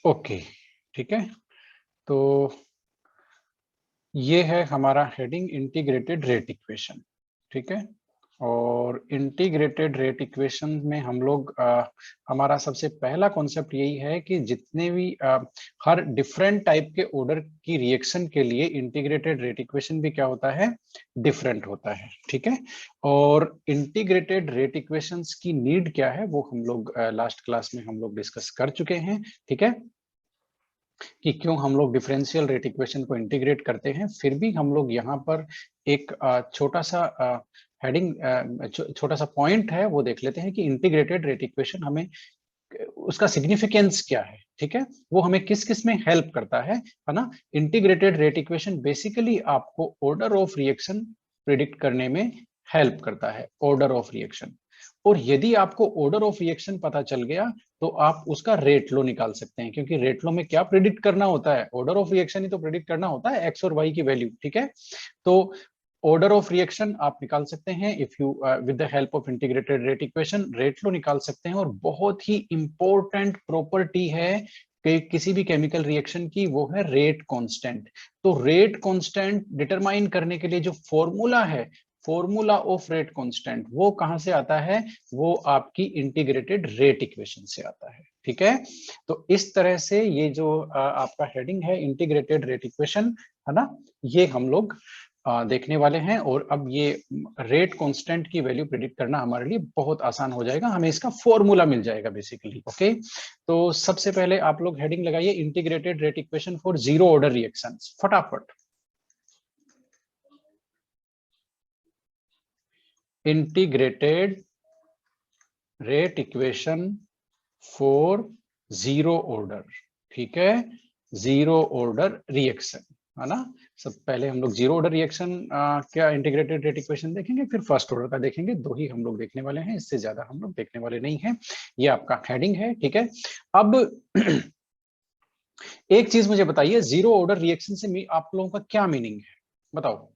Okay, ठीक है। तो ये है हमारा हेडिंग इंटीग्रेटेड रेट इक्वेशन, ठीक है। और इंटीग्रेटेड रेट इक्वेशन में हम लोग हमारा सबसे पहला कॉन्सेप्ट यही है कि जितने भी हर डिफरेंट टाइप के ऑर्डर की रिएक्शन के लिए इंटीग्रेटेड रेट इक्वेशन भी क्या होता है, डिफरेंट होता है, ठीक है। और इंटीग्रेटेड रेट इक्वेशंस की नीड क्या है वो हम लोग लास्ट क्लास में हम लोग डिस्कस कर चुके हैं, ठीक है, कि क्यों हम लोग डिफरेंशियल रेट इक्वेशन को इंटीग्रेट करते हैं। फिर भी हम लोग यहाँ पर एक छोटा सा हेडिंग, छोटा सा पॉइंट है वो देख लेते हैं कि इंटीग्रेटेड रेट इक्वेशन हमें उसका सिग्निफिकेंस क्या है, ठीक है, वो हमें किस किस में हेल्प करता है ना। इंटीग्रेटेड रेट इक्वेशन बेसिकली आपको ऑर्डर ऑफ रिएक्शन प्रिडिक्ट करने में हेल्प करता है, ऑर्डर ऑफ रिएक्शन। और यदि आपको ऑर्डर ऑफ रिएक्शन पता चल गया तो आप उसका रेट लो निकाल सकते हैं, क्योंकि रेट लो में क्या प्रिडिक्ट करना होता है, ऑर्डर ऑफ रिएक्शन ही तो प्रिडिक्ट करना होता है, एक्स और वाई की वैल्यू, ठीक है। तो ऑर्डर ऑफ रिएक्शन आप निकाल सकते हैं if you with the help of integrated rate equation, rate लो निकाल सकते हैं। और बहुत ही इंपॉर्टेंट प्रॉपर्टी है कि किसी भी केमिकल रिएक्शन की, वो है रेट कांस्टेंट। तो रेट कांस्टेंट डिटरमाइन करने के लिए जो फॉर्मूला है, फॉर्मूला ऑफ रेट कांस्टेंट, वो कहां से आता है, वो आपकी इंटीग्रेटेड रेट इक्वेशन से आता है, ठीक है। तो इस तरह से ये जो आपका हेडिंग है इंटीग्रेटेड रेट इक्वेशन, है ना, ये हम लोग देखने वाले हैं। और अब ये रेट कांस्टेंट की वैल्यू प्रिडिक्ट करना हमारे लिए बहुत आसान हो जाएगा, हमें इसका फॉर्मूला मिल जाएगा बेसिकली, ओके। तो सबसे पहले आप लोग हेडिंग लगाइए integrated rate equation for zero order reactions, फटाफट। Integrated rate equation for zero order, ठीक है, जीरो ऑर्डर रिएक्शन, है ना। सब पहले हम लोग जीरो ऑर्डर रिएक्शन क्या इंटीग्रेटेड रेट इक्वेशन देखेंगे, फिर फर्स्ट ऑर्डर का देखेंगे, दो ही हम लोग देखने वाले हैं, इससे ज्यादा हम लोग देखने वाले नहीं हैं। ये आपका हेडिंग है, ठीक है। अब एक चीज मुझे बताइए, जीरो ऑर्डर रिएक्शन से आप लोगों का क्या मीनिंग है, बताओ।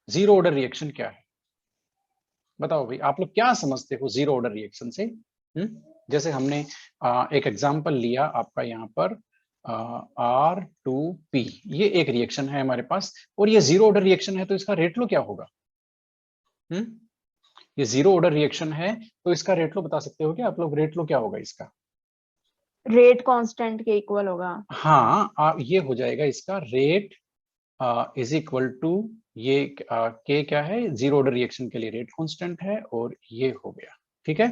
जीरो ऑर्डर रिएक्शन क्या है, बताओ भाई, आप लोग क्या समझते हो जीरो ऑर्डर रिएक्शन से? जैसे हमने एक एग्जांपल लिया आपका यहाँ पर R2P, ये एक रिएक्शन है हमारे पास, और ये जीरो ऑर्डर रिएक्शन है, तो इसका रेट लो क्या होगा? ये जीरो ऑर्डर रिएक्शन है तो इसका रेट लो बता सकते हो क्या आप लोग, रेट लो क्या होगा इसका? रेट कांस्टेंट के इक्वल होगा। हाँ, ये हो जाएगा इसका रेट इज इक्वल टू ये के क्या है, जीरो ऑर्डर रिएक्शन के लिए रेट कांस्टेंट है, और ये हो गया, ठीक है।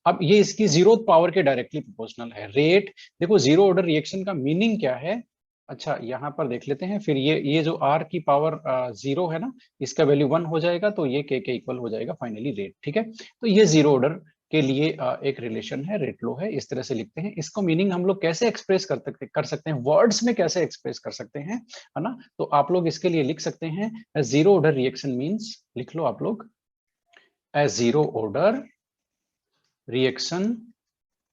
अब ये इसकी जीरो पावर के डायरेक्टली प्रोपोर्शनल है रेट। देखो जीरो ऑर्डर रिएक्शन का मीनिंग क्या है, अच्छा यहाँ पर देख लेते हैं। फिर ये जो r की पावर जीरो है ना, इसका वैल्यू 1 हो जाएगा, तो ये k के इक्वल हो जाएगा फाइनली रेट, ठीक है। तो ये जीरो ऑर्डर के लिए एक रिलेशन है, रेट लो है, इस तरह से लिखते हैं इसको। मीनिंग हम लोग कैसे एक्सप्रेस कर सकते हैं, वर्ड्स में कैसे एक्सप्रेस कर सकते हैं, है ना। तो आप लोग इसके लिए लिख सकते हैं जीरो ऑर्डर रिएक्शन मींस, लिख लो आप लोग, ए जीरो ऑर्डर रिएक्शन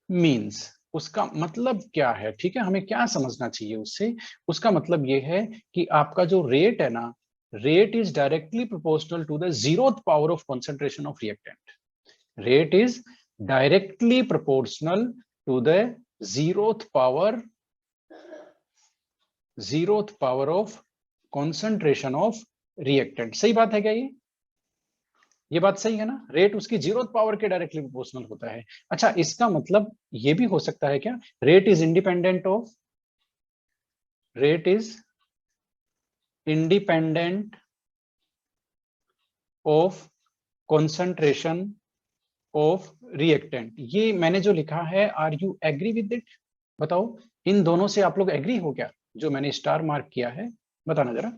मींस, उसका मतलब क्या है, ठीक है, हमें क्या समझना चाहिए उससे। उसका मतलब ये है कि आपका जो रेट है ना, rate is directly proportional to the zeroth power of concentration of reactant. Rate is directly proportional to the zeroth power of concentration of reactant. सही बात है क्या ये बात सही है ना, रेट उसकी जीरोथ पावर के डायरेक्टली प्रोपोर्शनल होता है। अच्छा, इसका मतलब ये भी हो सकता है क्या, rate is independent of concentration of reactant. ये मैंने जो लिखा है, are you agree with it, बताओ। इन दोनों से आप लोग एग्री हो क्या, जो मैंने स्टार मार्क किया है, बताना जरा।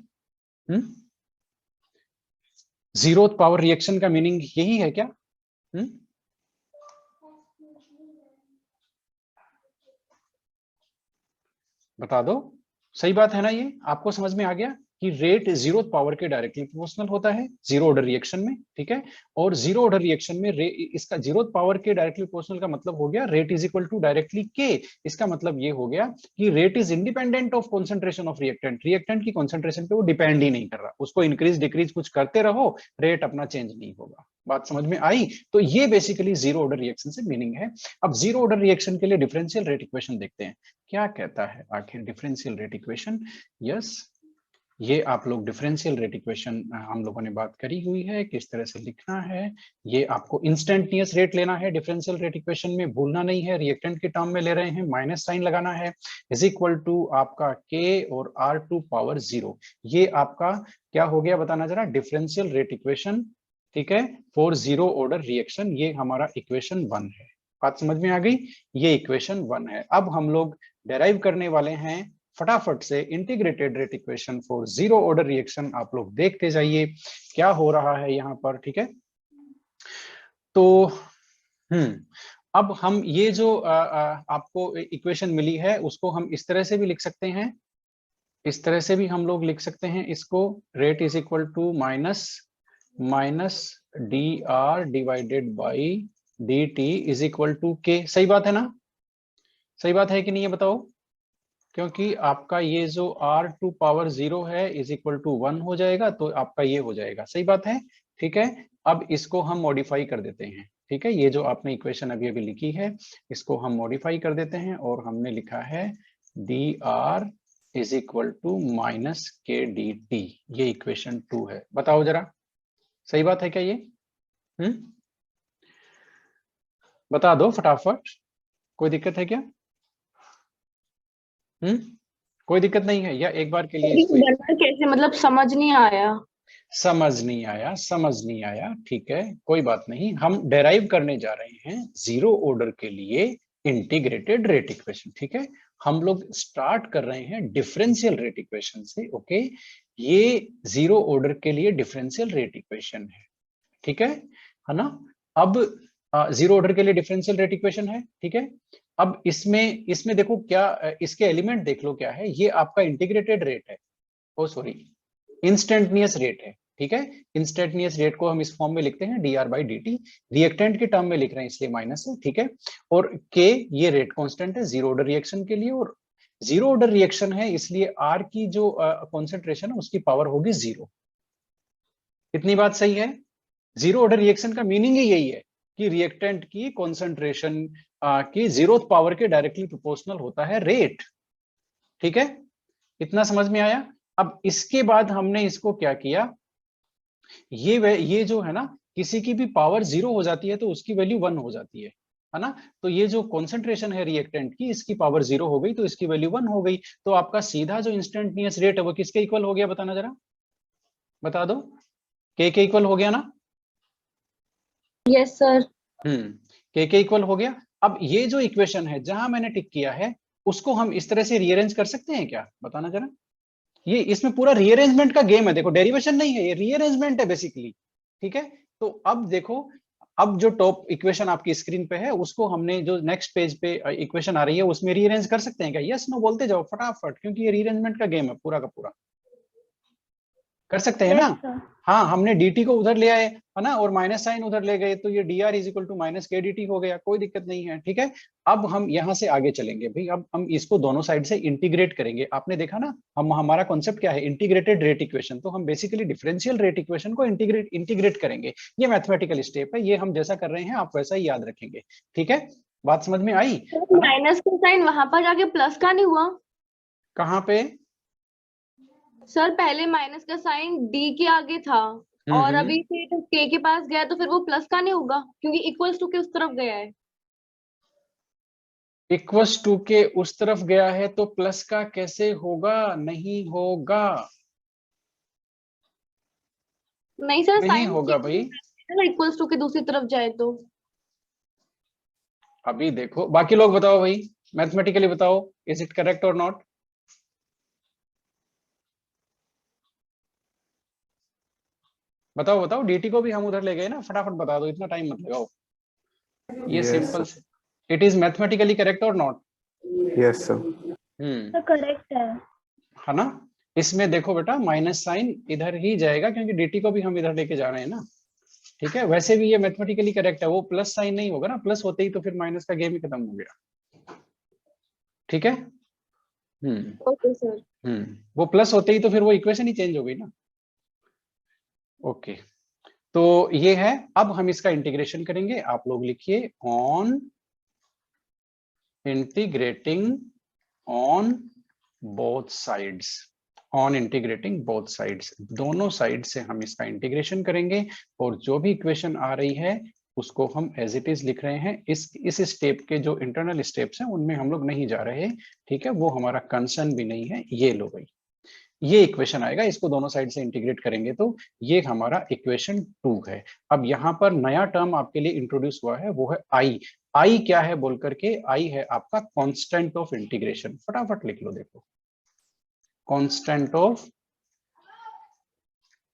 जीरोथ पावर रिएक्शन का मीनिंग यही है क्या? बता दो, सही बात है ना, ये आपको समझ में आ गया? कि रेट जीरो पावर के डायरेक्टली प्रोपोर्शनल होता है जीरो ऑर्डर रिएक्शन में, ठीक है। और जीरो ऑर्डर रिएक्शन में इसका जीरो पावर के डायरेक्टली प्रोपोर्शनल का मतलब हो गया rate is equal to directly K. इसका मतलब ये हो गया कि rate is independent of concentration of reactant, reactant की कॉन्सेंट्रेशन पे वो डिपेंड ही नहीं कर रहा, उसको इंक्रीज डिक्रीज कुछ करते रहो, रेट अपना चेंज नहीं होगा। बात समझ में आई? तो ये बेसिकली जीरो ऑर्डर रिएक्शन से मीनिंग है। अब जीरो ऑर्डर रिएक्शन के लिए डिफरेंशियल रेट इक्वेशन देखते हैं, क्या कहता है आखिर डिफरेंशियल रेट इक्वेशन। यस, ये आप लोग डिफरेंशियल रेट इक्वेशन हम लोगों ने बात करी हुई है, किस तरह से लिखना है। ये आपको इंस्टेंटेनियस रेट लेना है डिफरेंशियल रेट इक्वेशन में, भूलना नहीं है, रिएक्टेंट के टर्म में ले रहे हैं, माइनस साइन लगाना है, इज इक्वल टू आपका के और R2 पावर 0। ये आपका क्या हो गया बताना जरा, डिफरेंशियल रेट इक्वेशन, ठीक है, फॉर जीरो ऑर्डर रिएक्शन। ये हमारा इक्वेशन 1 है। बात समझ में आ गई? ये इक्वेशन 1 है। अब हम लोग डेराइव करने वाले हैं फटाफट से integrated rate equation for zero order reaction. आप लोग देखते जाइए क्या हो रहा है यहाँ पर, ठीक है। तो अब हम ये जो आपको इक्वेशन मिली है उसको हम इस तरह से भी लिख सकते हैं, इस तरह से भी हम लोग लिख सकते हैं इसको, rate is equal to minus D R divided by D T is equal to K. सही बात है ना? सही बात है कि नहीं ये बताओ? क्योंकि आपका ये जो R2 पावर 0 है इज इक्वल टू 1 हो जाएगा, तो आपका ये हो जाएगा। सही बात है, ठीक है। अब इसको हम मॉडिफाई कर देते हैं, ठीक है। ये जो आपने इक्वेशन अभी अभी लिखी है इसको हम मॉडिफाई कर देते हैं और हमने लिखा है dr is equal to minus K D T. ये इक्वेशन 2 है। बताओ जरा, सही बात है क्या ये? बता दो फटाफट, कोई दिक्कत है क्या? कोई दिक्कत नहीं है या एक बार के लिए कैसे, मतलब समझ नहीं आया। समझ नहीं आया, समझ नहीं आया, ठीक है, कोई बात नहीं। हम डेराइव करने जा रहे हैं जीरो ऑर्डर के लिए इंटीग्रेटेड रेट इक्वेशन, ठीक है। हम लोग स्टार्ट कर रहे हैं डिफरेंशियल रेट इक्वेशन से, ओके। ये जीरो ऑर्डर के लिए डिफरेंशियल रेट इक्वेशन है, ठीक है ना। अब जीरो ऑर्डर के लिए डिफरेंशियल रेट इक्वेशन है, ठीक है। अब इसमें देखो क्या, इसके एलिमेंट देख लो क्या है। ये आपका इंटीग्रेटेड रेट है, ओ सॉरी इंस्टेंटेनियस रेट है, ठीक है। इंस्टेंटेनियस रेट को हम इस फॉर्म में लिखते हैं dr बाई dt, रिएक्टेंट के टर्म में लिख रहे हैं इसलिए माइनस है, ठीक है। और k ये रेट कांस्टेंट है जीरो ऑर्डर रिएक्शन के लिए, और जीरो ऑर्डर रिएक्शन है इसलिए r की जो कॉन्सेंट्रेशन है उसकी पावर होगी 0। इतनी बात सही है? जीरो ऑर्डर रिएक्शन का मीनिंग ही यही है कि रिएक्टेंट की कॉन्सेंट्रेशन की जीरो पावर के डायरेक्टली प्रोपोर्शनल होता है रेट, ठीक है। इतना समझ में आया? अब इसके बाद हमने इसको क्या किया, ये जो है ना, किसी की भी पावर 0 हो जाती है तो उसकी वैल्यू 1 हो जाती है ना। तो ये जो कॉन्सेंट्रेशन है रिएक्टेंट की, इसकी पावर 0 हो गई तो इसकी वैल्यू 1 हो गई। तो आपका सीधा जो इंस्टेंटेनियस रेट है वो किसके इक्वल हो गया बताना जरा, बता दो। के इक्वल हो गया ना? Yes sir. के इक्वल हो गया। अब ये जो इक्वेशन है जहां मैंने टिक किया है उसको हम इस तरह से रीअरेंज कर सकते हैं क्या, बताना जरा। ये इसमें पूरा रीअरेंजमेंट का गेम है, देखो डेरिवेशन नहीं है, ये रीअरेंजमेंट है बेसिकली, ठीक है। तो अब देखो, अब जो टॉप इक्वेशन आपकी स्क्रीन पे है उसको हमने जो नेक्स्ट पेज पे इक्वेशन आ रही है उसमें रीअरेंज कर सकते हैं क्या? यस नो बोलते जाओ फटाफट, क्योंकि ये रीअरेंजमेंट का गेम है पूरा का पूरा। कर सकते हैं ना? हाँ, हमने dt को उधर ले आए है ना, और माइनस साइन उधर ले गए तो ये dr is equal to minus K dt हो गया, कोई दिक्कत नहीं है, ठीक है। अब हम यहाँ से आगे चलेंगे भाई, अब हम इसको दोनों साइड से इंटीग्रेट करेंगे। आपने देखा ना, हमारा कॉन्सेप्ट क्या है, इंटीग्रेटेड रेट इक्वेशन। तो हम बेसिकली डिफरेंशियल रेट इक्वेशन को इंटीग्रेट करेंगे। ये मैथमेटिकल स्टेप है, ये हम जैसा कर रहे हैं आप वैसा ही याद रखेंगे, ठीक है। बात समझ में आई? माइनस का साइन वहां पर जाके प्लस का नहीं हुआ? कहाँ पे सर पहले माइनस का साइन डी के आगे था और अभी फिर के के पास गया तो फिर वो प्लस का नहीं होगा क्योंकि इक्वल्स टू के उस तरफ गया है। इक्वल्स टू के उस तरफ गया है तो प्लस का कैसे होगा? नहीं होगा, नहीं सर, नहीं साइन होगा भाई। इक्वल्स टू के दूसरी तरफ जाए तो। अभी देखो, बाकी लोग बताओ भाई, मैथमेटिकली बताओ, इज इट करेक्ट और नॉट? बताओ बताओ, dt को भी हम उधर ले गए ना, फटाफट बता दो, इतना टाइम मत लगाओ। ये सिंपल से, इट इज मैथमेटिकली करेक्ट और नॉट? Yes sir. करेक्ट है ना? इसमें देखो बेटा माइनस साइन इधर ही जाएगा क्योंकि dt को भी हम इधर लेके जा रहे हैं ना, ठीक है। वैसे भी ये मैथमेटिकली करेक्ट है, वो प्लस साइन नहीं होगा ना, प्लस होते ही तो फिर माइनस का गेम ही खत्म हो गया, ठीक है। Okay sir. वो प्लस होते ही तो फिर वो इक्वेशन ही चेंज हो गई ना। ओके, तो ये है। अब हम इसका इंटीग्रेशन करेंगे, आप लोग लिखिए on integrating on both sides, on integrating both sides, दोनों साइड से हम इसका इंटीग्रेशन करेंगे और जो भी इक्वेशन आ रही है उसको हम एज इट इज लिख रहे हैं। इस स्टेप के जो इंटरनल स्टेप्स हैं उनमें हम लोग नहीं जा रहे, ठीक है, वो हमारा कंसर्न भी नहीं है। ये लो भाई, ये इक्वेशन आएगा, इसको दोनों साइड से इंटीग्रेट करेंगे तो ये हमारा इक्वेशन 2 है। अब यहाँ पर नया टर्म आपके लिए इंट्रोड्यूस हुआ है, वो है आई। आई क्या है बोल करके, आई है आपका कांस्टेंट ऑफ इंटीग्रेशन। फटाफट लिख लो, देखो कांस्टेंट ऑफ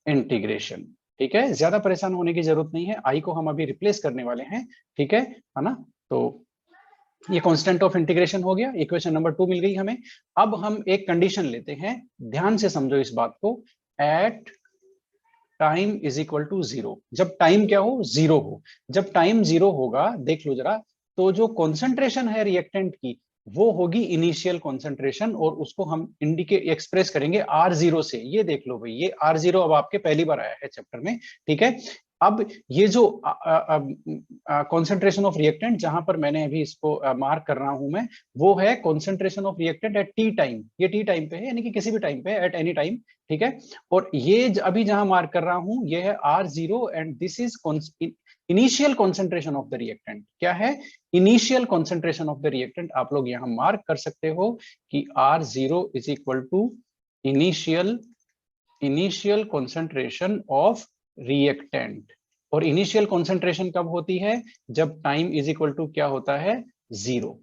इंटीग्रेशन, ठीक है। ज्यादा परेशान होने की जरूरत नहीं है, आई को हम अभी रिप्लेस करने वाले हैं, ठीक है ना। तो ये कांस्टेंट ऑफ इंटीग्रेशन हो गया, इक्वेशन नंबर 2 मिल गई हमें। अब हम एक कंडीशन लेते हैं, ध्यान से समझो इस बात को, at time is equal to 0। जब टाइम क्या हो, 0 हो, जब टाइम 0 होगा, देख लो जरा, तो जो कॉन्सेंट्रेशन है रिएक्टेंट की वो होगी इनिशियल कॉन्सेंट्रेशन, और उसको हम इंडिकेट एक्सप्रेस करेंगे R0 से। ये देख लो भाई, ये R0 अब आपके पहली बार आया है चैप्टर में, ठीक है। अब ये जो कॉन्सेंट्रेशन ऑफ रिएक्टेंट, जहां पर मैंने अभी इसको मार्क कर रहा हूं मैं, वो है concentration of reactant at T time. ये टी टाइम पे है, यानी कि किसी भी टाइम पे, एट एनी टाइम, ठीक है। और ये अभी जहां मार्क कर रहा हूं ये है R0 and this is initial concentration of the reactant. क्या है, initial concentration of the reactant. आप लोग यहां मार्क कर सकते हो कि R0 is equal to initial concentration of reactant. और इनिशियल कॉन्सेंट्रेशन कब होती है, जब टाइम इज इक्वल टू क्या होता है, 0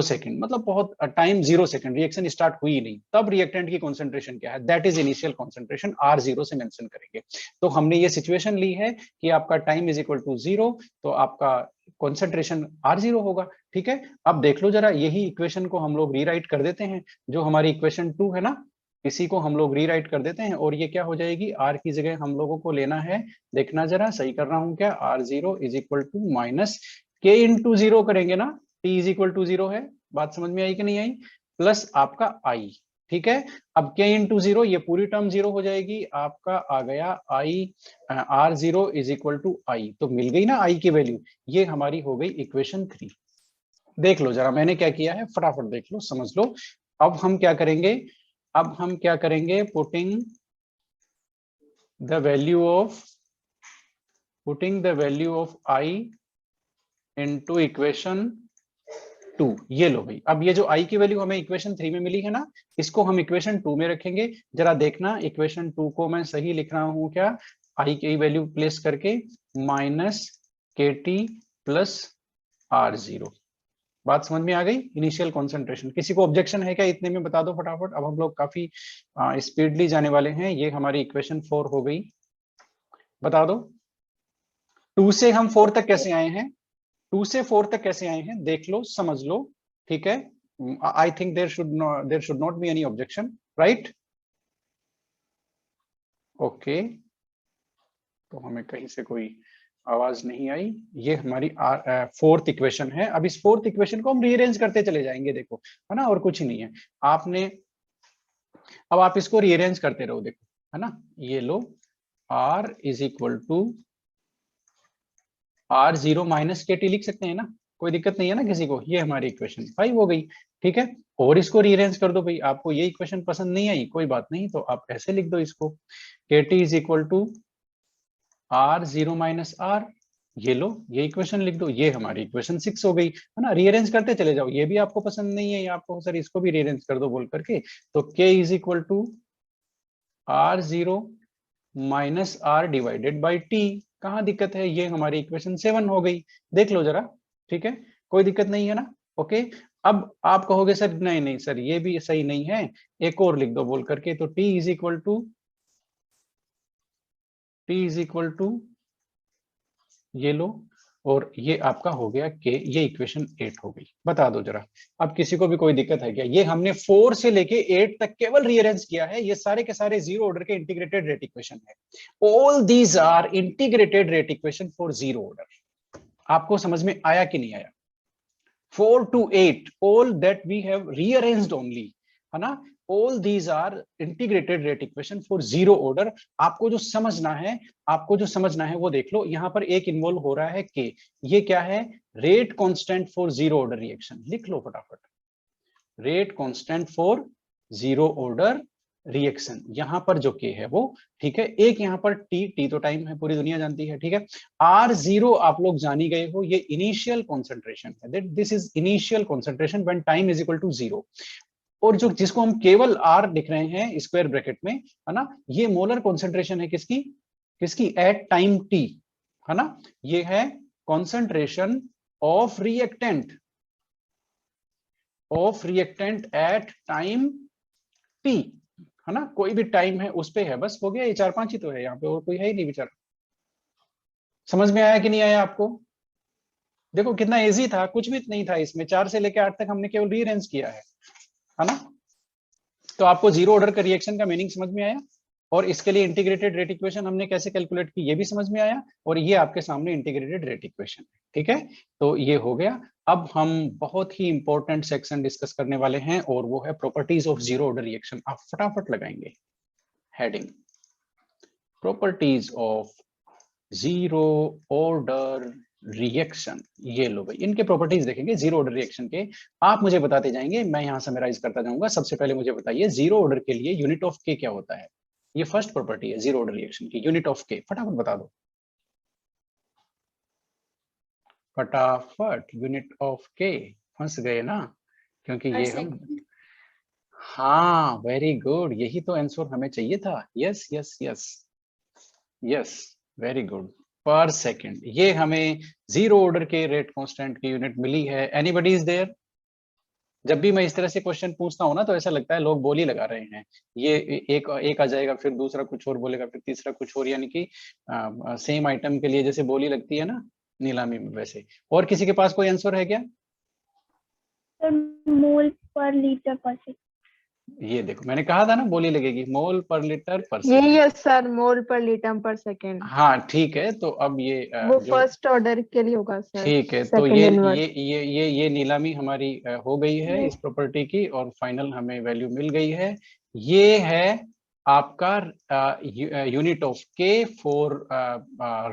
सेकंड, मतलब बहुत टाइम 0 सेकंड, रिएक्शन स्टार्ट हुई ही नहीं, तब रिएक्टेंट की कॉन्सेंट्रेशन क्या है, that is initial concentration, R0 से मेंशन करेंगे। तो हमने ये सिचुएशन ली है कि आपका टाइम इज इक्वल टू 0, तो आपका कॉन्सेंट्रेशन R0 होगा, ठीक है। अब देख लो जरा, यही इक्वेशन को हम लोग रीराइट कर देते हैं, जो हमारी इक्वेशन 2 है ना, इसी को हम लोग रीराइट कर देते हैं, और ये क्या हो जाएगी, R की जगह हम लोगों को लेना है, देखना जरा सही कर रहा हूं क्या, R0 is equal to minus K into 0 करेंगे ना, T इज इक्वल टू 0 है, बात समझ में आई कि नहीं आई, प्लस आपका I, ठीक है। अब K इंटू 0, ये पूरी टर्म 0 हो जाएगी, आपका आ गया I, R0 is equal to I, तो मिल गई ना I की वैल्यू, ये हमारी हो गई इक्वेशन 3। देख लो जरा मैंने क्या किया है, फटाफट देख लो, समझ लो। अब हम क्या करेंगे, putting the value of I into equation 2। ये लो भाई, अब ये जो I की वैल्यू हमें इक्वेशन 3 में मिली है ना, इसको हम इक्वेशन 2 में रखेंगे। जरा देखना, इक्वेशन 2 को मैं सही लिख रहा हूं क्या, I की वैल्यू प्लेस करके माइनस KT प्लस R0। बात समझ में आ गई, इनिशियल कॉन्सेंट्रेशन। किसी को ऑब्जेक्शन है क्या, इतने में बता दो फटाफट। अब हम लोग काफी स्पीडली जाने वाले हैं। ये हमारी इक्वेशन 4 हो गई, बता दो 2 से हम 4 तक कैसे आए हैं, 2 से 4 तक कैसे आए हैं, देख लो समझ लो, ठीक है। I think there should not be any objection, right. Okay, तो हमें कहीं से कोई आवाज नहीं आई। ये हमारी 4th इक्वेशन है। अब इस 4th इक्वेशन को हम रीअरेंज करते चले जाएंगे, देखो, है ना, और कुछ ही नहीं है आपने। अब आप इसको रीअरेंज करते रहो, देखो, है ना, ये लो, R is equal to R0 minus KT लिख सकते हैं ना, कोई दिक्कत नहीं है ना किसी को। ये हमारी इक्वेशन 5 हो गई, ठीक है। और इसको रीअरेंज कर दो भाई, आपको ये इक्वेशन पसंद नहीं आई, कोई बात नहीं, तो आप ऐसे लिख दो इसको, KT is equal to R0 minus R। ये लो, ये इक्वेशन लिख दो, ये हमारी इक्वेशन 6 हो गई, है ना। रीअरेंज करते चले जाओ, ये भी आपको पसंद नहीं है, आपको सर इसको भी रीअरेंज कर दो बोल करके, तो K is equal to R0 minus R divided by T। कहाँ दिक्कत है, ये हमारी इक्वेशन 7 हो गई, देख लो जरा, ठीक है, कोई दिक्कत नहीं है ना। ओके, अब आप कहोगे सर नहीं नहीं सर ये भी सही नहीं है, एक और लिख दो बोल करके, तो T इज इक्वल टू ये लो और ये आपका हो गया के, ये इक्वेशन 8 हो गई। बता दो जरा, अब किसी को भी कोई दिक्कत है क्या? ये हमने 4 से लेके 8 तक केवल रीअरेंज किया है, ये सारे के सारे जीरो ऑर्डर के इंटीग्रेटेड रेट इक्वेशन है। All these are integrated rate equation for zero order. आपको समझ में आया कि नहीं आया? 4 to 8 all that we have rearranged only, है ना? all these are integrated rate equation for zero order। आपको जो समझना है, आपको जो समझना है वो देख लो। यहां पर एक इन्वॉल्व हो रहा है के, ये क्या है? Rate constant for zero order reaction. लिख लो फटाफट, rate constant for zero order reaction. यहां पर जो के है वो, ठीक है। एक यहां पर टी तो टाइम है, पूरी दुनिया जानती है, ठीक है। R0 आप लोग जानी गए हो, ये इनिशियल कॉन्सेंट्रेशन है। This is initial concentration when time is equal to 0। और जो जिसको हम केवल R लिख रहे हैं स्क्वायर ब्रैकेट में, है ना, ये मोलर कॉन्सेंट्रेशन है किसकी? किसकी? एट टाइम टी, है ना। ये है concentration of reactant at time T, है ना। कोई भी टाइम है उस पे है, बस हो गया। ये 4-5 ही तो है यहाँ पे, और कोई है ही नहीं बेचारा। समझ में आया कि नहीं आया आपको? देखो कितना इजी था, कुछ भी नहीं था इसमें। 4 से लेकर 8 तक हमने केवल रीअरेंज किया है ना। तो आपको जीरो ऑर्डर का रिएक्शन का मीनिंग समझ में आया, और इसके लिए इंटीग्रेटेड रेट इक्वेशन हमने कैसे कैलकुलेट की ये भी समझ में आया, और ये आपके सामने इंटीग्रेटेड रेट इक्वेशन है, ठीक है। तो ये हो गया। अब हम बहुत ही इंपॉर्टेंट सेक्शन डिस्कस करने वाले हैं, और वो है properties of zero order reaction. आप फटाफट लगाएंगे heading, properties of zero order reaction. ये लो भाई, इनके प्रॉपर्टीज देखेंगे जीरो ऑर्डर रिएक्शन के। आप मुझे बताते जाएंगे, मैं यहां समराइज करता जाऊंगा। सबसे पहले मुझे बताइए जीरो ऑर्डर के लिए यूनिट ऑफ के क्या होता है? ये फर्स्ट प्रॉपर्टी है जीरो ऑर्डर रिएक्शन की, यूनिट ऑफ के। फटाफट बता दो, फटाफट। यूनिट ऑफ के, फंस गए ना, क्योंकि ये हम, हाँ वेरी गुड, यही तो आंसर हमें चाहिए था। Yes yes yes yes, very good, per second. ये हमें जीरो ऑर्डर के रेट कांस्टेंट की यूनिट मिली है। Anybody is there? जब भी मैं इस तरह से क्वेश्चन पूछता हूँ ना, तो ऐसा लगता है लोग बोली लगा रहे हैं। ये एक आ जाएगा, फिर दूसरा कुछ और बोलेगा, फिर तीसरा कुछ और, यानी कि सेम आइटम के लिए जैसे बोली लगती है ना नीलामी में, वैसे। और किसी के पास कोई आंसर है क्या? मोल पर लीटर पर सेकंड। ये देखो, मैंने कहा था ना बोली लगेगी, मोल पर लीटर पर यही सेकंड। है सर, मोल पर लीटर पर सेकंड। हाँ ठीक है, तो अब ये वो जो फर्स्ट ऑर्डर के लिए होगा सर। ठीक है, तो सेकंड ये इनवर्स। ये नीलामी हमारी हो गई है इस प्रॉपर्टी की, और फाइनल हमें वैल्यू मिल गई है। ये है आपका यूनिट ऑफ के for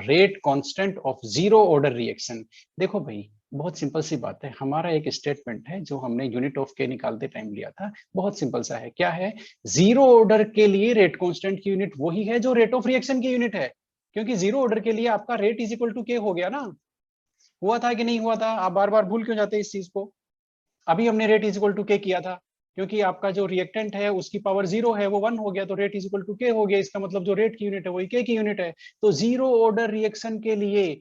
rate constant of zero order reaction. देखो भाई, बहुत सिंपल सी बात है। हमारा एक स्टेटमेंट है जो हमने यूनिट ऑफ के निकालते टाइम लिया था, बहुत सिंपल सा है। क्या है? जीरो ऑर्डर के लिए रेट कांस्टेंट की यूनिट वही है जो रेट ऑफ रिएक्शन की यूनिट है, क्योंकि जीरो ऑर्डर के लिए आपका रेट इज इक्वल टू के हो गया ना। हुआ था कि नहीं हुआ था? आप बार बार भूल क्यों जाते हैं इस चीज को? अभी हमने रेट इज इक्वल टू के किया था, क्योंकि आपका जो रिएक्टेंट है उसकी पावर 0 है, वो 1 हो गया, तो रेट इज इक्वल टू के हो गया। इसका मतलब जो रेट की यूनिट है वही के की यूनिट है। तो जीरो ऑर्डर रिएक्शन के लिए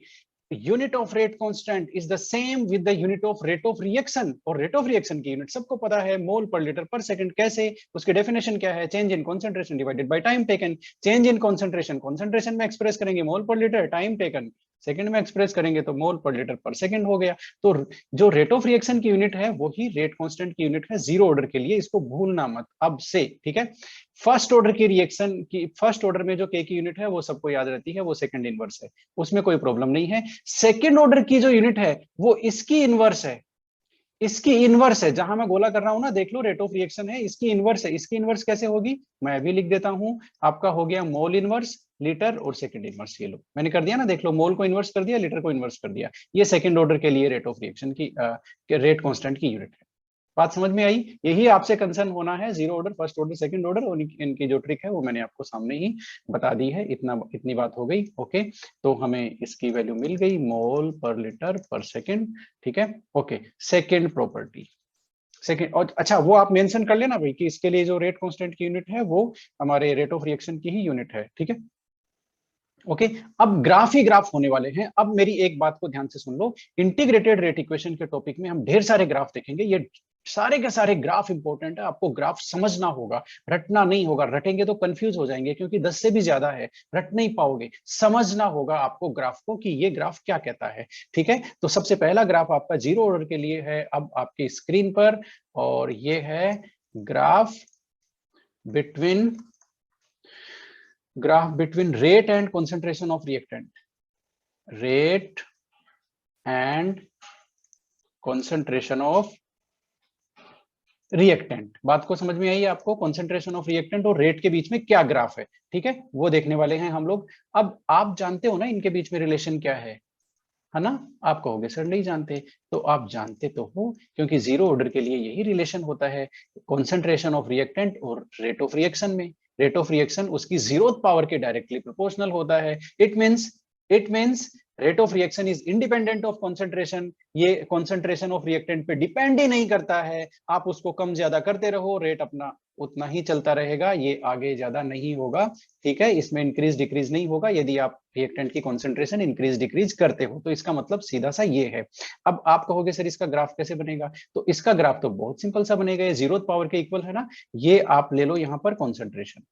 unit of rate constant is the same with the unit of rate of reaction. और रेट ऑफ रिएक्शन की यूनिट सबको पता है, मोल पर लीटर पर सेकंड। कैसे? उसकी डेफिनेशन क्या है? Change in concentration divided by time taken. Change in concentration, concentration में एक्सप्रेस करेंगे मोल पर लीटर, टाइम टेकन सेकंड में एक्सप्रेस करेंगे तो मोल पर लीटर पर सेकंड हो गया। तो जो रेट ऑफ रिएक्शन की यूनिट है वही रेट कांस्टेंट की यूनिट है जीरो ऑर्डर के लिए। इसको भूलना मत अब से, ठीक है। फर्स्ट ऑर्डर की रिएक्शन की, फर्स्ट ऑर्डर में जो के की यूनिट है वो सबको याद रहती है, वो सेकंड इनवर्स है, उसमें कोई प्रॉब्लम नहीं है। सेकंड ऑर्डर की जो यूनिट है वो इसकी इनवर्स है, इसकी इनवर्स है। जहां मैं गोला कर रहा हूं ना, देख लो, रेट ऑफ रिएक्शन है, इसकी इनवर्स है। इसकी इनवर्स कैसे होगी? मैं अभी लिख देता हूं। आपका हो गया मोल इनवर्स, लीटर और सेकंड इनवर्स। ये लो मैंने कर दिया ना, देख लो, मोल को इनवर्स कर दिया, लीटर को इनवर्स कर दिया। ये सेकंड ऑर्डर के लिए रेट ऑफ रिएक्शन की रेट कांस्टेंट की यूनिट है। बात समझ में आई? यही आपसे कंसर्न होना है, zero order, first order, second order, और इनकी जो ट्रिक है वो मैंने आपको सामने ही बता दी है। इतनी बात हो गई। ओके, तो हमें इसकी वैल्यू मिल गई, मोल पर लीटर पर सेकंड, ठीक है। Okay, second property, second. और अच्छा, वो आप मेंशन कर लेना भाई कि इसके लिए जो रेट कांस्टेंट की यूनिट है वो हमारे रेट ऑफ रिएक्शन की ही यूनिट है, ठीक है। ओके, अब ग्राफ ही ग्राफ होने वाले हैं। अब मेरी एक बात को ध्यान से सुन लो, इंटीग्रेटेड रेट इक्वेशन के टॉपिक में हम ढेर सारे ग्राफ देखेंगे। ये सारे के सारे ग्राफ इंपॉर्टेंट है, आपको ग्राफ समझना होगा, रटना नहीं होगा। रटेंगे तो कंफ्यूज हो जाएंगे क्योंकि 10 से भी ज्यादा है, रट नहीं पाओगे। समझना होगा आपको ग्राफ को कि ये ग्राफ क्या कहता है। ठीक है, तो सबसे पहला ग्राफ आपका जीरो ऑर्डर के लिए है अब आपकी स्क्रीन पर, और ये है graph between rate and concentration of reactant. Rate and concentration of reactant. बात को समझ में आई है आपको? कॉन्सेंट्रेशन ऑफ रिएक्टेंट और रेट के बीच में क्या ग्राफ है, ठीक है, वो देखने वाले हैं हम लोग। अब आप जानते हो ना इनके बीच में रिलेशन क्या है ना? आप कहोगे सर नहीं जानते, तो आप जानते तो हो क्योंकि जीरो ऑर्डर के लिए यही रिलेशन होता है, कॉन्सेंट्रेशन ऑफ रिएक्टेंट और रेट ऑफ रिएक्शन में। रेट ऑफ रिएक्शन उसकी जीरोथ पावर के डायरेक्टली प्रोपोर्शनल होता है। It means rate of reaction is independent of concentration. ये कॉन्सेंट्रेशन ऑफ रिएक्टेंट पे डिपेंड ही नहीं करता है, आप उसको कम ज्यादा करते रहो, रेट अपना उतना ही चलता रहेगा, ये आगे ज्यादा नहीं होगा। ठीक है, इसमें इंक्रीज डिक्रीज नहीं होगा यदि आप रिएक्टेंट की कॉन्सेंट्रेशन इंक्रीज डिक्रीज करते हो। तो इसका मतलब सीधा सा ये है। अब आप कहोगे सर इसका ग्राफ कैसे बनेगा? तो इसका ग्राफ तो बहुत सिंपल सा बनेगा, ये जीरोथ पावर के इक्वल है ना। ये आप ले लो यहाँ पर कॉन्सेंट्रेशन,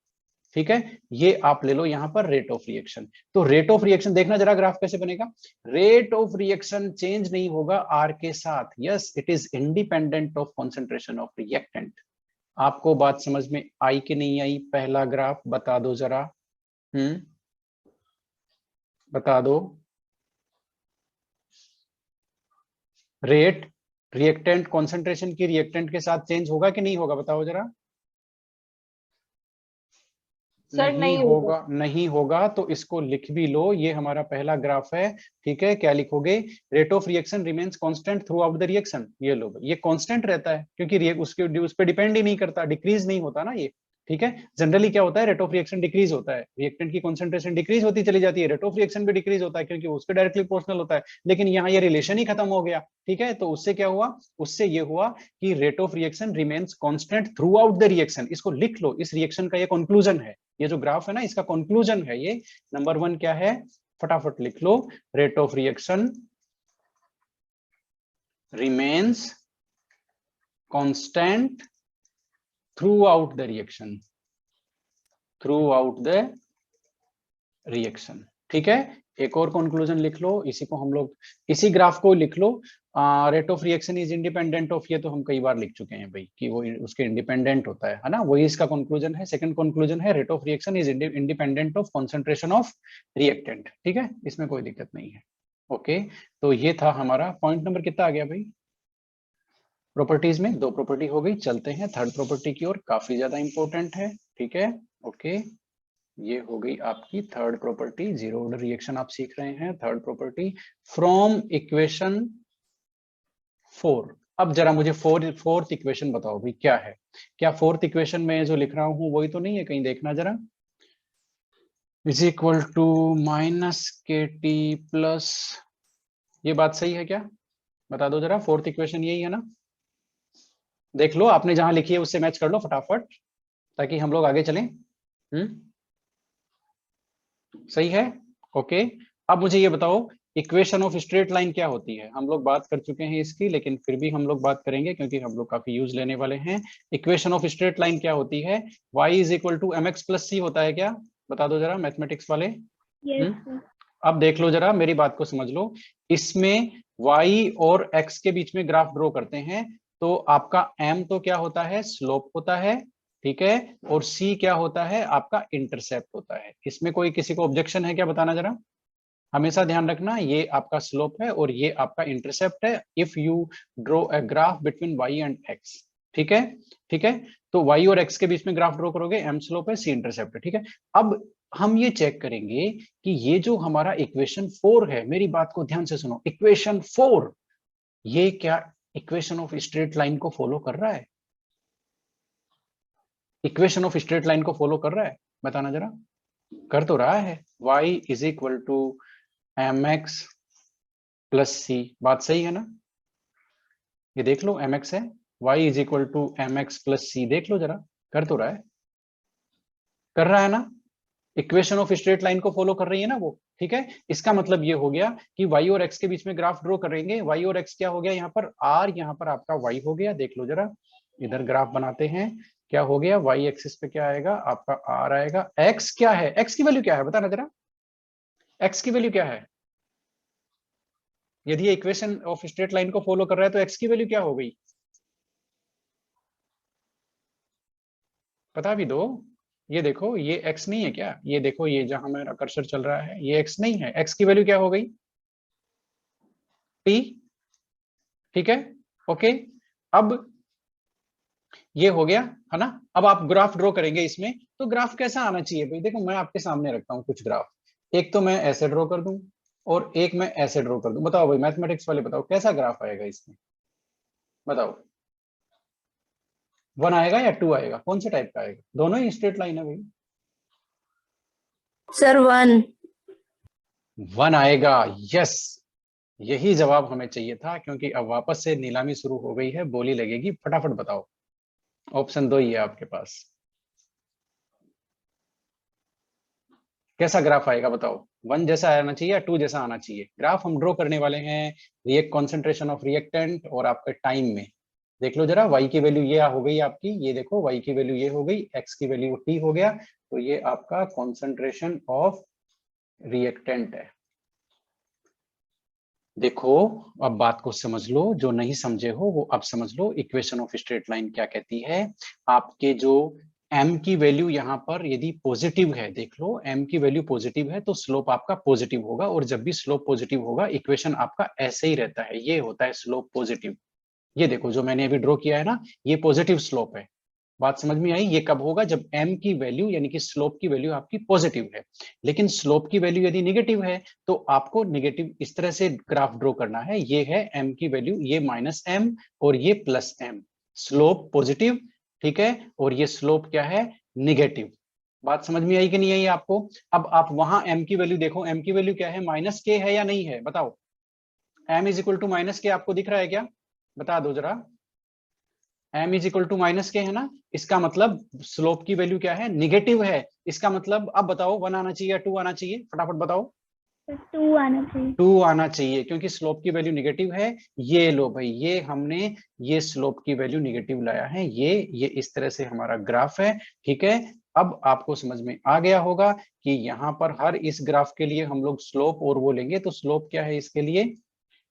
ठीक है, ये आप ले लो यहां पर रेट ऑफ रिएक्शन। तो रेट ऑफ रिएक्शन देखना जरा ग्राफ कैसे बनेगा। रेट ऑफ रिएक्शन चेंज नहीं होगा आर के साथ, yes it is independent of concentration of reactant. आपको बात समझ में आई कि नहीं आई? पहला ग्राफ बता दो जरा, बता दो। रेट रिएक्टेंट कॉन्सेंट्रेशन की रिएक्टेंट के साथ चेंज होगा कि नहीं होगा, बताओ जरा। सर नहीं होगा, नहीं होगा तो इसको लिख भी लो, ये हमारा पहला ग्राफ है। ठीक है, क्या लिखोगे? Rate of reaction remains constant throughout the reaction. ये लो, ये कांस्टेंट रहता है क्योंकि उसके उस पर डिपेंड ही नहीं करता, डिक्रीज नहीं होता ना ये। ठीक है, जनरली क्या होता है, रेट ऑफ रिएक्शन डिक्रीज होता है, रिएक्टेंट की कॉन्सेंट्रेशन डिक्रीज होती चली जाती है, रेट ऑफ रिएक्शन भी डिक्रीज होता है क्योंकि उसके डायरेक्टली प्रोपोर्शनल होता है। लेकिन यहाँ ये रिलेशन ही खत्म हो गया। ठीक है, तो उससे क्या हुआ? उससे ये हुआ कि rate of reaction remains constant throughout the reaction. इसको लिख लो, इस रिएक्शन का ये कंक्लूजन है, ये जो ग्राफ है ना इसका कंक्लूजन है ये। नंबर 1 क्या है, फटाफट लिख लो, rate of reaction remains constant throughout the reaction, throughout the reaction. ठीक है, एक और कंक्लूजन लिख लो, इसी को हम लोग, इसी ग्राफ को लिख लो। Rate of reaction is independent of, ये तो हम कई बार लिख चुके हैं भाई कि वो उसके इंडिपेंडेंट होता है ना, वही इसका कंक्लूजन है। सेकंड कंक्लूजन है rate of reaction is independent of concentration of reactant. ठीक है, इसमें कोई दिक्कत नहीं है। ओके, तो ये था हमारा पॉइंट नंबर कितना आ गया भाई? प्रॉपर्टीज में 2 प्रॉपर्टी हो गई, चलते हैं थर्ड प्रॉपर्टी की ओर, काफी ज्यादा इंपॉर्टेंट है। ठीक है, ओके, ये हो गई आपकी third property, zero order reaction आप सीख रहे हैं। Third property from equation 4। अब जरा मुझे फोर्थ इक्वेशन बताओ भाई क्या है? क्या फोर्थ इक्वेशन में जो लिख रहा हूं वही तो नहीं है? कहीं देखना जरा। इज इक्वल टू माइनस के टी प्लस, ये बात सही है क्या? बता दो जरा, फोर्थ इक्वेशन यही है ना? देख लो, आपने जहां लिखी है उससे मैच कर लो फटाफट ताकि हम लोग आगे चलें। सही है, ओके। अब मुझे ये बताओ इक्वेशन ऑफ स्ट्रेट लाइन क्या होती है? हम लोग बात कर चुके हैं इसकी, लेकिन फिर भी हम लोग बात करेंगे क्योंकि हम लोग काफी यूज लेने वाले हैं। इक्वेशन ऑफ स्ट्रेट लाइन क्या होती है? y is equal to mx plus c होता है क्या? बता दो जरा मैथमेटिक्स वाले। अब देख लो जरा, मेरी बात को समझ लो। इसमें y और x के बीच में ग्राफ ड्रॉ करते हैं तो आपका m तो क्या होता है? स्लोप होता है, ठीक है, और c क्या होता है? आपका इंटरसेप्ट होता है। इसमें कोई किसी को ऑब्जेक्शन है क्या? बताना जरा। हमेशा ध्यान रखना, ये आपका स्लोप है और ये आपका इंटरसेप्ट है। If you draw a graph between y and x, ठीक है, ठीक है, तो y और x के बीच में ग्राफ ड्रॉ करोगे, m स्लोप है, c इंटरसेप्ट है। ठीक है, अब हम ये चेक करेंगे कि ये जो हमारा इक्वेशन 4 है, मेरी बात को ध्यान से सुनो, इक्वेशन 4 ये क्या इक्वेशन ऑफ स्ट्रेट लाइन को फॉलो कर रहा है? इक्वेशन ऑफ स्ट्रेट लाइन को फॉलो कर रहा है? बताना जरा। कर तो रहा है, y is equal to mx plus c, बात सही है ना? ये देख लो, mx है, y is equal to mx plus c, देख लो जरा, कर तो रहा है, कर रहा है ना? इक्वेशन ऑफ स्ट्रेट लाइन को फॉलो कर रही है ना वो, ठीक है। इसका मतलब ये हो गया कि y और x के बीच में ग्राफ ड्रॉ करेंगे। y और x क्या हो गया यहाँ पर, r, यहाँ पर आपका y हो गया। देख लो जरा, इधर ग्राफ बनाते हैं, क्या हो गया, y एक्सिस पे क्या आएगा आपका r आएगा। x क्या है, x की वैल्यू क्या है बताना जरा, x की वैल्यू क्या है। यदि ये इक्वेशन ऑफ स्ट्रेट लाइन को फॉलो कर रहा है तो x की वैल्यू क्या हो गई, बता भी दो। ये देखो, ये x नहीं है क्या, ये देखो, ये जहां मेरा कर्सर चल रहा है ये x नहीं है, x की वैल्यू क्या हो गई, t, ठीक है, ओके। अब ये हो गया है ना। अब आप ग्राफ ड्रॉ करेंगे इसमें, तो ग्राफ कैसा आना चाहिए भाई, देखो मैं आपके सामने रखता हूँ कुछ ग्राफ, एक तो मैं ऐसे ड्रॉ कर दूं और एक मैं ऐसे ड्रॉ कर दूं। बताओ भाई मैथमेटिक्स वाले, बताओ कैसा ग्राफ आएगा इसमें, बताओ 1 आएगा या 2 आएगा, कौन से टाइप का आएगा, दोनों ही स्ट्रेट लाइन है भाई। सर 1 आएगा, यस, यही जवाब हमें चाहिए था, क्योंकि अब वापस से नीलामी शुरू हो गई है, बोली लगेगी, फटाफट बताओ। ऑप्शन 2 ही है आपके पास, कैसा ग्राफ आएगा बताओ, 1 जैसा आना चाहिए या 2 जैसा आना चाहिए। ग्राफ हम ड्रॉ करने वाले हैं रिएक्ट कॉन्सेंट्रेशन ऑफ रिएक्टेंट और आपके टाइम में। देख लो जरा, y की वैल्यू ये हो गई आपकी, ये देखो y की वैल्यू ये हो गई, x की वैल्यू t हो गया, तो ये आपका कॉन्सेंट्रेशन ऑफ रिएक्टेंट है। देखो अब बात को समझ लो, जो नहीं समझे हो वो अब समझ लो। इक्वेशन ऑफ स्ट्रेट लाइन क्या कहती है, आपके जो m की वैल्यू यहाँ पर यदि पॉजिटिव है, देख लो m की वैल्यू पॉजिटिव है तो स्लोप आपका पॉजिटिव होगा, और जब भी स्लोप पॉजिटिव होगा इक्वेशन आपका ऐसे ही रहता है, ये होता है स्लोप पॉजिटिव। ये देखो जो मैंने अभी ड्रॉ किया है ना, ये पॉजिटिव स्लोप है। बात समझ में आई, ये कब होगा, जब m की वैल्यू यानी कि स्लोप की वैल्यू आपकी पॉजिटिव है। लेकिन स्लोप की वैल्यू यदि निगेटिव है तो आपको निगेटिव इस तरह से ग्राफ ड्रॉ करना है, ये है m की वैल्यू, ये -m और ये +m, स्लोप पॉजिटिव, ठीक है, और ये स्लोप क्या है, निगेटिव। बात समझ में आई कि नहीं आई आपको। अब आप वहां m की वैल्यू देखो, m की वैल्यू क्या है, -k है या नहीं है, बताओ। m = -k आपको दिख रहा है क्या, बता दो जरा। m = -k है ना, इसका मतलब स्लोप की वैल्यू क्या है, निगेटिव है। इसका मतलब अब बताओ 1 आना चाहिए या 2 आना चाहिए, फटाफट बताओ। 2 आना चाहिए। 2 आना चाहिए, क्योंकि स्लोप की वैल्यू निगेटिव है। ये लो भाई, ये हमने ये स्लोप की वैल्यू निगेटिव लाया है, ये इस तरह से हमारा ग्राफ है, ठीक है। अब आपको समझ में आ गया होगा कि यहाँ पर हर इस ग्राफ के लिए हम लोग स्लोप और वो लेंगे, तो स्लोप क्या है इसके लिए,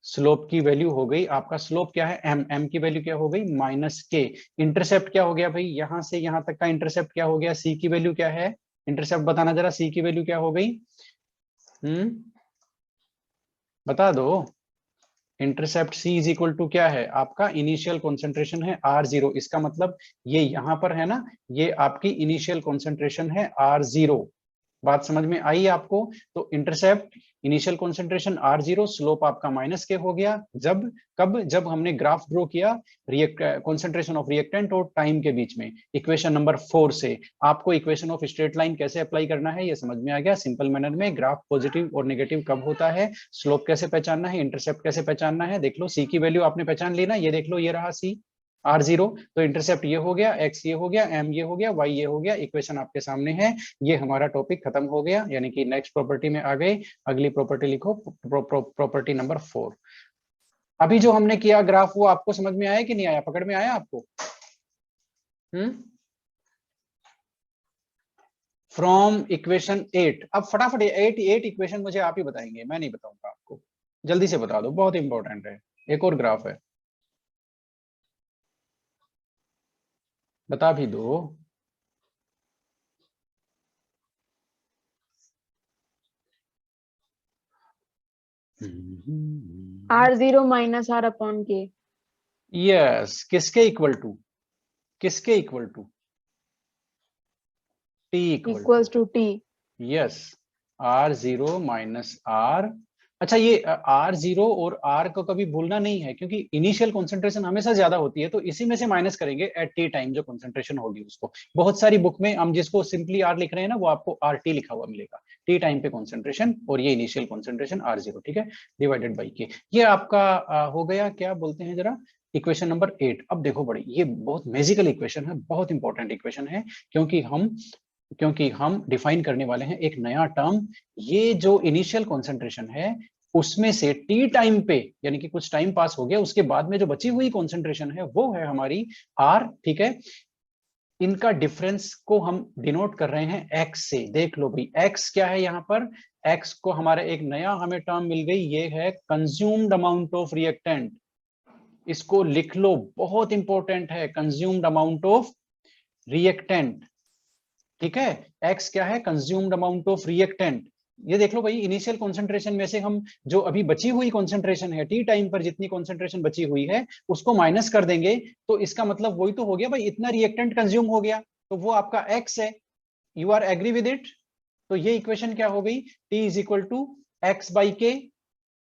स्लोप की वैल्यू हो गई आपका, स्लोप क्या है m की वैल्यू क्या हो गई -k। इंटरसेप्ट क्या हो गया भाई, यहां से यहां तक का इंटरसेप्ट क्या हो गया, c की वैल्यू क्या है, इंटरसेप्ट बताना जरा, c की वैल्यू क्या हो गई, बता दो। इंटरसेप्ट c = क्या है आपका, इनिशियल कॉन्सेंट्रेशन है r0, इसका मतलब ये यहां पर है ना, ये आपकी इनिशियल कॉन्सेंट्रेशन है r0। बात समझ में आई आपको। तो intercept initial concentration r0, slope आपका -k हो गया, जब हमने ग्राफ ड्रॉ किया कॉन्सेंट्रेशन ऑफ रिएक्टेंट और टाइम के बीच में, इक्वेशन नंबर 4 से। आपको इक्वेशन ऑफ स्ट्रेट लाइन कैसे अप्लाई करना है ये समझ में आ गया, सिंपल मैनर में। ग्राफ पॉजिटिव और नेगेटिव कब होता है, स्लोप कैसे पहचानना है, इंटरसेप्ट कैसे पहचानना है। देख लो c की वैल्यू आपने पहचान ली ना, ये देख लो, ये रहा c r0, तो इंटरसेप्ट ये हो गया, x ये हो गया, m ये हो गया, y ये हो गया, इक्वेशन आपके सामने है। ये हमारा टॉपिक खत्म हो गया, यानी कि नेक्स्ट प्रॉपर्टी में आ गए। अगली प्रॉपर्टी लिखो, प्रॉपर्टी नंबर 4। अभी जो हमने किया ग्राफ, वो आपको समझ में आया कि नहीं आया, पकड़ में आया आपको। फ्रॉम इक्वेशन 8, अब फटाफट 8 इक्वेशन मुझे आप ही बताएंगे, मैं नहीं बताऊंगा आपको, जल्दी से बता दो, बहुत इंपॉर्टेंट है। एक और ग्राफ है, बता भी दो। R0 - R/K। यस, किसके इक्वल टू, किसके equal to, t equals to T। Yes, r0 - r। अच्छा, ये r0 और r को कभी भूलना नहीं है, क्योंकि इनिशियल कॉन्सेंट्रेशन हमेशा ज्यादा होती है, तो इसी में से माइनस करेंगे एट टी टाइम जो कॉन्सेंट्रेशन होगी उसको। बहुत सारी बुक में हम जिसको सिंपली r लिख रहे हैं ना, वो आपको rt लिखा हुआ मिलेगा, टी टाइम पे कॉन्सेंट्रेशन, और ये इनिशियल कॉन्सेंट्रेशन r0, ठीक है, डिवाइडेड बाई के। ये आपका हो गया, क्या बोलते हैं जरा, इक्वेशन नंबर 8। अब देखो बड़ी, ये बहुत मैजिकल इक्वेशन है, बहुत इंपॉर्टेंट इक्वेशन है, क्योंकि हम क्योंकि हम डिफाइन करने वाले हैं एक नया टर्म। ये जो इनिशियल कॉन्सेंट्रेशन है उसमें से टी टाइम पे, यानी कि कुछ टाइम पास हो गया, उसके बाद में जो बची हुई कॉन्सेंट्रेशन है वो है हमारी आर। ठीक है, इनका डिफरेंस को हम डिनोट कर रहे हैं एक्स से। देख लो भाई एक्स क्या है यहाँ पर, एक्स को हमारा एक नया हमें टर्म मिल गई, ये है कंज्यूम्ड अमाउंट ऑफ रिएक्टेंट। इसको लिख लो, बहुत इंपॉर्टेंट है, कंज्यूम्ड अमाउंट ऑफ रिएक्टेंट। ठीक है, एक्स क्या है, कंज्यूम्ड अमाउंट ऑफ रिएक्टेंट। ये देख लो भाई, इनिशियल कॉन्सेंट्रेशन में से हम जो अभी बची हुई कॉन्सेंट्रेशन है टी टाइम पर, जितनी कॉन्सेंट्रेशन बची हुई है उसको माइनस कर देंगे, तो इसका मतलब वही तो हो गया भाई, इतना रिएक्टेंट कंज्यूम हो गया, तो वो आपका एक्स है। You are agree with it? तो ये इक्वेशन क्या हो गई, T is equal to X by K,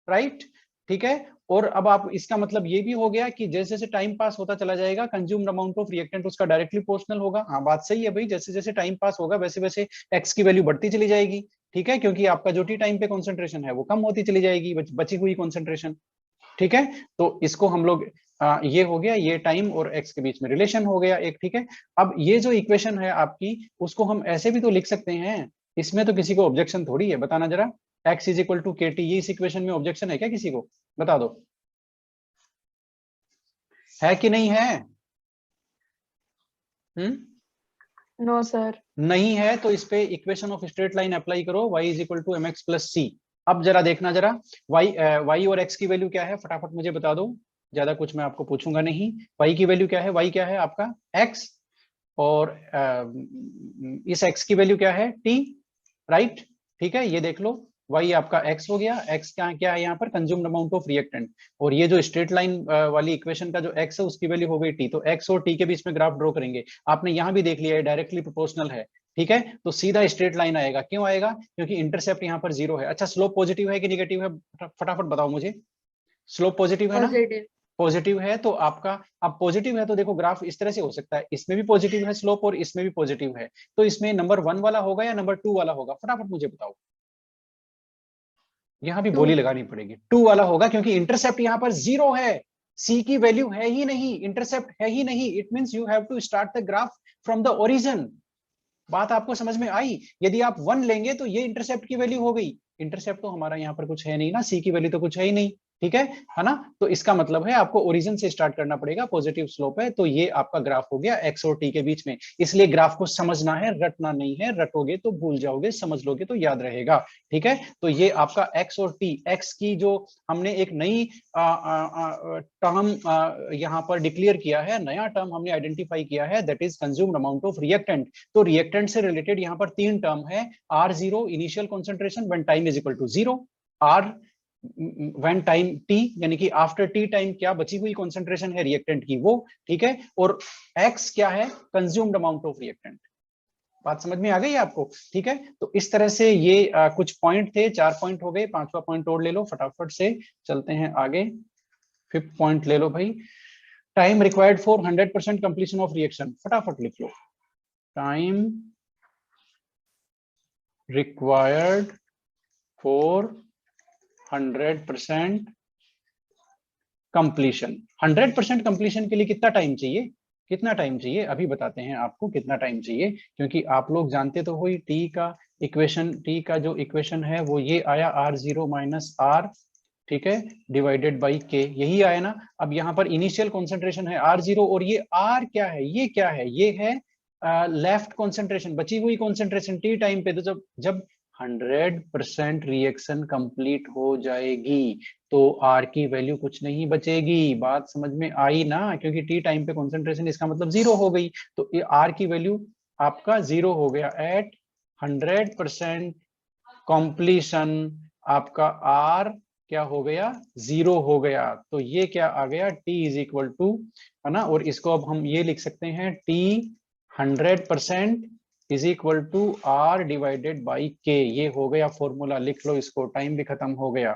right. ठीक है, और अब आप इसका मतलब ये भी हो गया कि जैसे जैसे टाइम पास होता चला जाएगा कंज्यूम्ड अमाउंट ऑफ रिएक्टेंट उसका डायरेक्टली प्रोपोर्शनल होगा। हाँ बात सही है भाई, जैसे जैसे टाइम पास होगा वैसे वैसे एक्स की वैल्यू बढ़ती चली जाएगी। ठीक है, क्योंकि आपका जो टी टाइम पे कॉन्सेंट्रेशन है वो कम होती चली जाएगी, बची हुई कॉन्सेंट्रेशन। ठीक है, तो इसको हम लोग ये हो गया, ये टाइम और एक्स के बीच में रिलेशन हो गया एक। ठीक है, अब ये जो इक्वेशन है आपकी, उसको हम ऐसे भी तो लिख सकते हैं, इसमें तो किसी को ऑब्जेक्शन थोड़ी है, बताना जरा। x इज इक्वल टू के टी, ये इस इक्वेशन में ऑब्जेक्शन है क्या किसी को, बता दो, है कि नहीं है? No sir. नहीं है तो इस पे equation of straight line apply करो, y is equal to mx plus C. अब जरा देखना जरा, y और x की वैल्यू क्या है, फटाफट मुझे बता दो, ज्यादा कुछ मैं आपको पूछूंगा नहीं। y की वैल्यू क्या है, y क्या है आपका x, और इस x की वैल्यू क्या है t, राइट। ठीक है, ये देख लो, y आपका x हो गया, x क्या है यहाँ पर, कंज्यूम्ड अमाउंट ऑफ रिएक्टेंट, और ये जो स्ट्रेट लाइन वाली इक्वेशन का जो x है उसकी वैल्यू हो गई t। तो x और t के बीच में ग्राफ ड्रॉ करेंगे, आपने यहाँ भी देख लिया है डायरेक्टली प्रोपोर्शनल है। ठीक है, तो सीधा स्ट्रेट लाइन आएगा, क्यों आएगा, क्योंकि इंटरसेप्ट यहाँ पर 0 है। अच्छा, स्लोप पॉजिटिव है कि निगेटिव है, फटाफट बताओ मुझे। स्लोप पॉजिटिव है ना, पॉजिटिव। पॉजिटिव है तो आपका, अब पॉजिटिव है तो देखो ग्राफ इस तरह से हो सकता है, इसमें भी पॉजिटिव है स्लोप और इसमें भी पॉजिटिव है, तो इसमें नंबर 1 वाला होगा या नंबर 2 वाला होगा, फटाफट मुझे बताओ। यहां भी बोली लगानी पड़ेगी, 2 वाला होगा, क्योंकि इंटरसेप्ट यहां पर 0 है, सी की वैल्यू है ही नहीं, इंटरसेप्ट है ही नहीं। It means you have to start the graph from the origin. बात आपको समझ में आई? यदि आप 1 लेंगे तो ये इंटरसेप्ट की वैल्यू हो गई, इंटरसेप्ट तो हमारा यहाँ पर कुछ है नहीं ना, सी की वैल्यू तो कुछ है ही नहीं। ठीक है ना, तो इसका मतलब है आपको ओरिजिन से स्टार्ट करना पड़ेगा, पॉजिटिव स्लोप है, तो ये आपका ग्राफ हो गया एक्स और टी के बीच में। इसलिए ग्राफ को समझना है, रटना नहीं है, रटोगे तो भूल जाओगे, समझ लोगे तो याद रहेगा। ठीक है, तो ये आपका एक्स और टी, एक्स की जो हमने एक नई टर्म यहाँ पर डिक्लेयर किया है, नया टर्म हमने आइडेंटिफाई किया है, that is consumed amount of reactant. तो रिएक्टेंट से रिलेटेड यहाँ पर 3 टर्म है, R0 initial concentration when time is equal to 0, R when time t यानी कि आफ्टर t टाइम क्या बची हुई कॉन्सेंट्रेशन है रिएक्टेंट की वो। ठीक है, और x क्या है, कंज्यूम्ड अमाउंट ऑफ रिएक्टेंट। बात समझ में आ गई आपको? ठीक है, तो इस तरह से ये कुछ पॉइंट थे, 4 पॉइंट हो गए, 5वां पॉइंट और ले लो, फटाफट से चलते हैं आगे। 5th पॉइंट ले लो भाई, time required for 100% completion of reaction, फटाफट लिख लो, time required for 100% completion. 100% completion के लिए कितना टाइम चाहिए, कितना टाइम चाहिए, अभी बताते हैं आपको कितना टाइम चाहिए, क्योंकि आप लोग जानते तो हो ही टी का इक्वेशन, टी का जो इक्वेशन है वो ये आया R0 माइनस R, ठीक है, डिवाइडेड बाई के, यही आया ना। अब यहाँ पर इनिशियल कॉन्सेंट्रेशन है R0 और ये R क्या है, ये क्या है, ये है लेफ्ट कॉन्सेंट्रेशन, बची हुई कॉन्सेंट्रेशन टी टाइम पे। तो जब 100% रिएक्शन कंप्लीट हो जाएगी तो R की वैल्यू कुछ नहीं बचेगी। बात समझ में आई ना, क्योंकि टी टाइम पे कॉन्सेंट्रेशन इसका मतलब 0 हो गई, तो ये R की वैल्यू आपका 0 हो गया। एट 100% कंप्लीशन आपका R क्या हो गया, 0 हो गया। तो ये क्या आ गया, T इज इक्वल टू, है ना, और इसको अब हम ये लिख सकते हैं T 100% is equal to R divided by K। ये हो गया फॉर्मूला, लिख लो इसको, टाइम भी खत्म हो गया।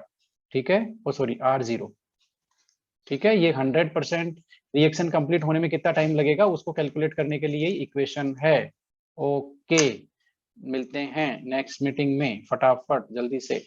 ठीक है, ओ सॉरी R0। ठीक है, ये 100% रिएक्शन कंप्लीट होने में कितना टाइम लगेगा उसको कैलकुलेट करने के लिए इक्वेशन है। ओके, मिलते हैं नेक्स्ट मीटिंग में, फटाफट जल्दी से।